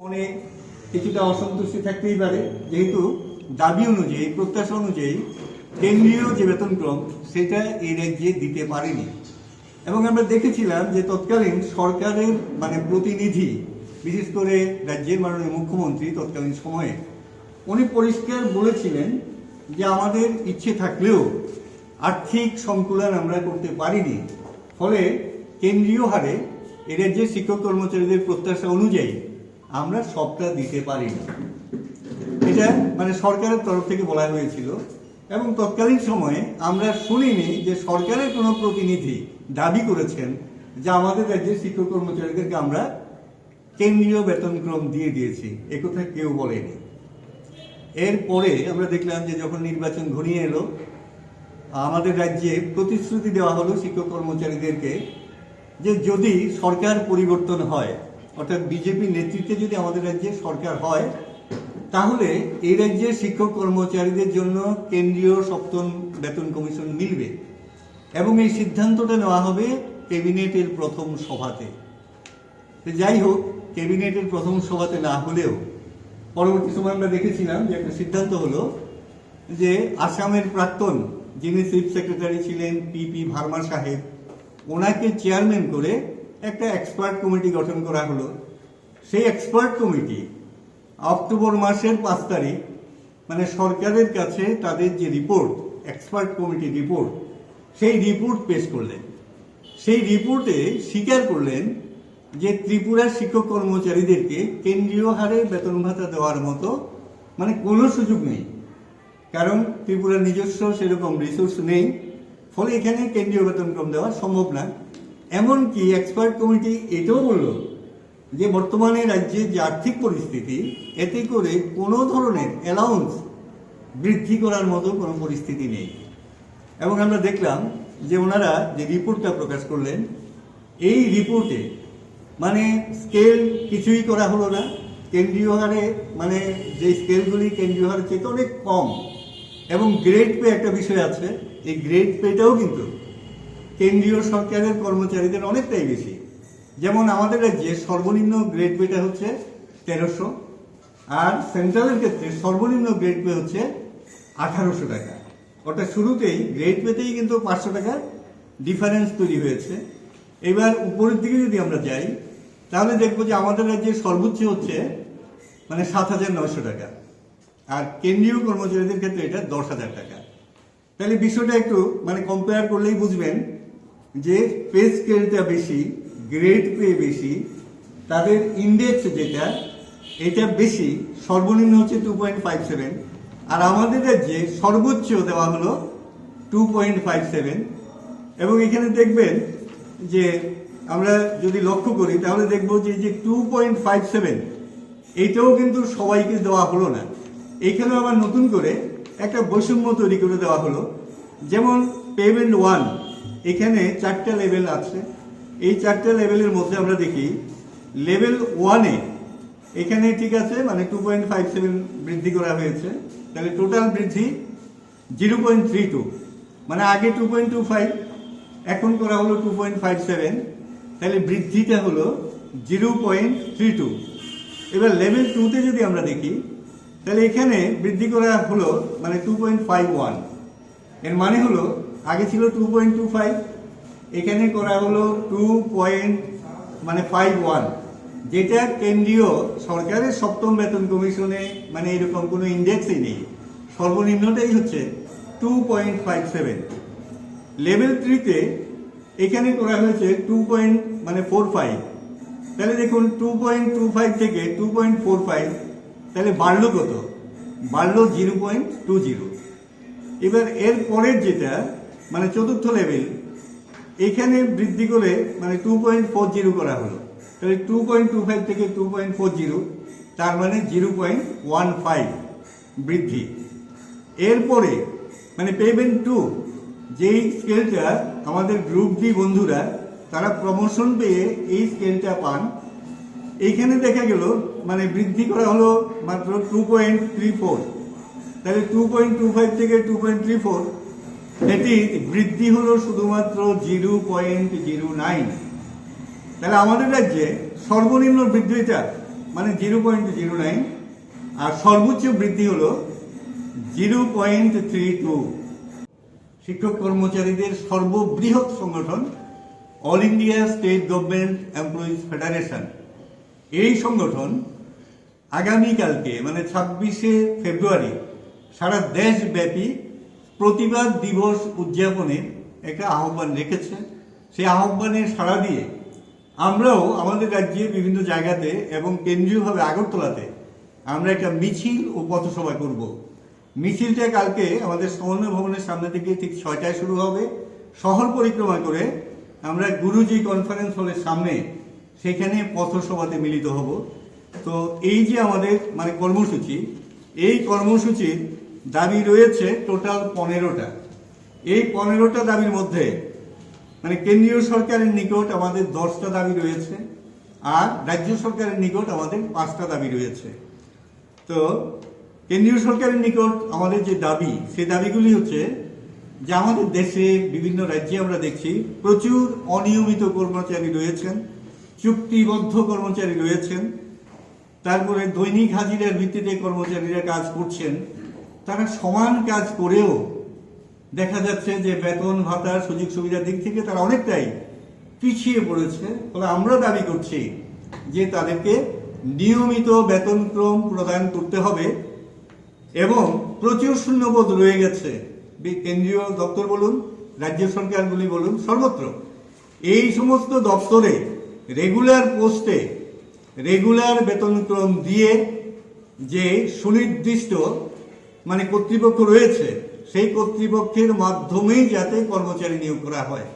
মনে কিছুটা অসন্তুষ্টি থাকতেই পারে, যেহেতু দাবি অনুযায়ী, প্রত্যাশা অনুযায়ী কেন্দ্রীয় যে বেতনক্রম সেটা এই রাজ্যে দিতে পারেনি। এবং আমরা দেখেছিলাম যে তৎকালীন সরকারের প্রতিনিধি, বিশেষ করে রাজ্যের মাননীয় মুখ্যমন্ত্রী তৎকালীন সময়ে উনি পরিষ্কার বলেছিলেন যে আমাদের ইচ্ছে থাকলেও আর্থিক সংকুলন আমরা করতে পারিনি, ফলে কেন্দ্রীয় হারে এ রাজ্যের শিক্ষক কর্মচারীদের প্রত্যাশা অনুযায়ী আমরা সবটা দিতে পারিনি। এটা সরকারের তরফ থেকে বলা হয়েছিল। এবং তৎকালীন সময়ে আমরা শুনিনি যে সরকারের কোনো প্রতিনিধি দাবি করেছেন যে আমাদের রাজ্যের শিক্ষক কর্মচারীদেরকে আমরা কেন্দ্রীয় বেতনক্রম দিয়ে দিয়েছি, একথা কেউ বলেনি। এরপরে আমরা দেখলাম যে যখন নির্বাচন ঘনিয়ে এলো, আমাদের রাজ্যে প্রতিশ্রুতি দেওয়া হলো শিক্ষক কর্মচারীদেরকে যে যদি সরকার পরিবর্তন হয়, অর্থাৎ বিজেপি নেতৃত্বে যদি আমাদের রাজ্যে সরকার হয়, তাহলে এই রাজ্যের শিক্ষক কর্মচারীদের জন্য কেন্দ্রীয় সপ্তম বেতন কমিশন মিলবে এবং এই সিদ্ধান্তটা নেওয়া হবে ক্যাবিনেটের প্রথম সভাতে। যাই হোক, ক্যাবিনেটের প্রথম সভাতে না হলেও পরবর্তী সময় আমরা দেখেছিলাম যে একটা সিদ্ধান্ত হলো যে আসামের প্রাক্তন যিনি চিফ সেক্রেটারি ছিলেন পি ভার্মা সাহেব, ওনাকে চেয়ারম্যান করে একটা এক্সপার্ট কমিটি গঠন করা হলো। সেই এক্সপার্ট কমিটি অক্টোবর মাসের 5 তারিখ সরকারের কাছে তাদের যে রিপোর্ট, এক্সপার্ট কমিটির রিপোর্ট, সেই রিপোর্ট পেশ করলেন। সেই রিপোর্টে স্বীকার করলেন যে ত্রিপুরার শিক্ষক কর্মচারীদেরকে কেন্দ্রীয় হারে বেতন ভাতা দেওয়ার মতো কোনো সুযোগ নেই, কারণ ত্রিপুরার নিজস্ব সেরকম রিসোর্স নেই, ফলে এখানে কেন্দ্রীয় বেতনক্রম দেওয়া সম্ভব না। এমনকি এক্সপার্ট কমিটি এটাও বলল যে বর্তমানে রাজ্যের যে আর্থিক পরিস্থিতি, এতে করে কোনো ধরনের অ্যালাউন্স বৃদ্ধি করার মতো কোনো পরিস্থিতি নেই। এবং আমরা দেখলাম যে ওনারা যে রিপোর্টটা প্রকাশ করলেন, এই রিপোর্টে স্কেল কিছুই করা হলো না। কেন্দ্রীয় হারে যে স্কেলগুলি কেন্দ্রীয় হারের চেয়ে অনেক কম, এবং গ্রেড পে একটা বিষয় আছে, এই গ্রেড পেটাও কিন্তু কেন্দ্রীয় সরকারের কর্মচারীদের অনেকটাই বেশি। যেমন আমাদের রাজ্যে সর্বনিম্ন গ্রেড পেটা হচ্ছে 1300, আর সেন্ট্রালের ক্ষেত্রে সর্বনিম্ন গ্রেড পে হচ্ছে 1800 টাকা। অর্থাৎ শুরুতেই গ্রেড পেতেই কিন্তু 500 টাকার ডিফারেন্স তৈরি হয়েছে। এবার উপরের দিকে যদি আমরা যাই, তাহলে দেখবো যে আমাদের রাজ্যে সর্বোচ্চ হচ্ছে 7,900 টাকা, আর কেন্দ্রীয় কর্মচারীদের ক্ষেত্রে এটা 10,000 টাকা। তাহলে বিষয়টা একটু কম্পেয়ার করলেই বুঝবেন যে পে স্কেলটা বেশি, গ্রেড পে বেশি, তাদের ইন্ডেক্স যেটা এটা বেশি, সর্বনিম্ন হচ্ছে 2.57, আর আমাদের রাজ্যে সর্বোচ্চ দেওয়া হলো 2.57। এবং এখানে দেখবেন যে আমরা যদি লক্ষ্য করি তাহলে দেখব যে 2.57 এইটাও কিন্তু সবাইকে দেওয়া হলো না। এইখানে আবার নতুন করে একটা বৈষম্য তৈরি করে দেওয়া হলো। যেমন পেমেন্ট 1, এখানে 4টা লেভেল আছে। এই 4টা লেভেলের মধ্যে আমরা দেখি লেভেল 1-এ এখানে ঠিক আছে 2.57 বৃদ্ধি করা হয়েছে, তাহলে টোটাল বৃদ্ধি 0.32, আগে 2.25, এখন করা হলো 2.57, তাহলে বৃদ্ধিটা হলো 0.32। এবার লেভেল 2-তে যদি আমরা দেখি, তাহলে এখানে বৃদ্ধি করা হলো 2.51। এর হলো আগে ছিল 2.25, এখানে করা হলো 2.51, যেটা কেন্দ্রীয় সরকারের সপ্তম বেতন কমিশনে এরকম কোনো ইন্ডেক্সই নেই। সর্বনিম্নটাই হচ্ছে 2.57। লেভেল 3-তে এখানে করা হয়েছে 2.45, তাহলে দেখুন 2.25 থেকে 2.45, তাহলে বাড়লো কত? বাড়লো 0.20। এবার এর পরের যেটা চতুর্থ লেভেল, এখানে বৃদ্ধি করে 2.40 করা হলো, তাহলে 2.25 থেকে 2.40, তার 0.15 বৃদ্ধি। এরপরে পেমেন্ট 2, যেই স্কেলটা আমাদের গ্রুপ ডি বন্ধুরা তারা প্রমোশন পেয়ে এই স্কেলটা পান, এইখানে দেখা গেল বৃদ্ধি করা হলো মাত্র 2.34, তাহলে 2.25 থেকে 2.34, এটি বৃদ্ধি হলো শুধুমাত্র 0.09। তাহলে আমাদের রাজ্যে সর্বনিম্ন বৃদ্ধিটা মানে 0.09, আর সর্বোচ্চ বৃদ্ধি হলো 0.32। শিক্ষক কর্মচারীদের সর্ববৃহৎ সংগঠন all India state government employees federation, এই সংগঠন আগামীকালকে মানে 26শে ফেব্রুয়ারি সারা দেশব্যাপী প্রতিবাদ দিবস উদযাপনের একটা আহ্বান রেখেছে। সেই আহ্বানে সাড়া দিয়ে আমরাও আমাদের রাজ্যে বিভিন্ন জায়গাতে এবং কেন্দ্রীয়ভাবে আগরতলাতে আমরা একটা মিছিল ও পথসভা করব। মিছিলটা কালকে আমাদের সমন্বয় ভবনের সামনে থেকে ঠিক 6টায় শুরু হবে। শহর পরিক্রমা করে আমরা গুরুজি কনফারেন্স হলের সামনে সেখানে পথসভাতে মিলিত হব। তো এই যে আমাদের মানে কর্মসূচি, এই কর্মসূচির দাবি রয়েছে টোটাল 15টা। এই 15টা দাবির মধ্যে মানে কেন্দ্রীয় সরকারের নিকট আমাদের 10টা দাবি রয়েছে, আর রাজ্য সরকারের নিকট আমাদের 5টা দাবি রয়েছে। তো কেন্দ্রীয় সরকারের নিকট আমাদের যে দাবি, সেই দাবিগুলি হচ্ছে যে আমাদের দেশে বিভিন্ন রাজ্যে আমরা দেখছি প্রচুর অনিয়মিত কর্মচারী রয়েছেন, চুক্তিবদ্ধ কর্মচারী রয়েছেন, তারপরে দৈনিক হাজিরার ভিত্তিতে কর্মচারীরা কাজ করছেন। তারা সমান কাজ করেও দেখা যাচ্ছে যে বেতন ভাতা সুযোগ সুবিধার দিক থেকে তারা অনেকটাই পিছিয়ে পড়েছে। ফলে আমরা দাবি করছি যে তাদেরকে নিয়মিত বেতনক্রম প্রদান করতে হবে, এবং প্রচুর শূন্যপদ রয়ে গেছে কেন্দ্রীয় দপ্তর বলুন, রাজ্য সরকারগুলি বলুন, সর্বত্র এই সমস্ত দপ্তরে রেগুলার পোস্টে রেগুলার বেতনক্রম দিয়ে যে সুনির্দিষ্ট মানে কর্তৃপক্ষ রয়েছে, সেই কর্তৃপক্ষের মাধ্যমেই যাতে কর্মচারী নিয়োগ করা হয়।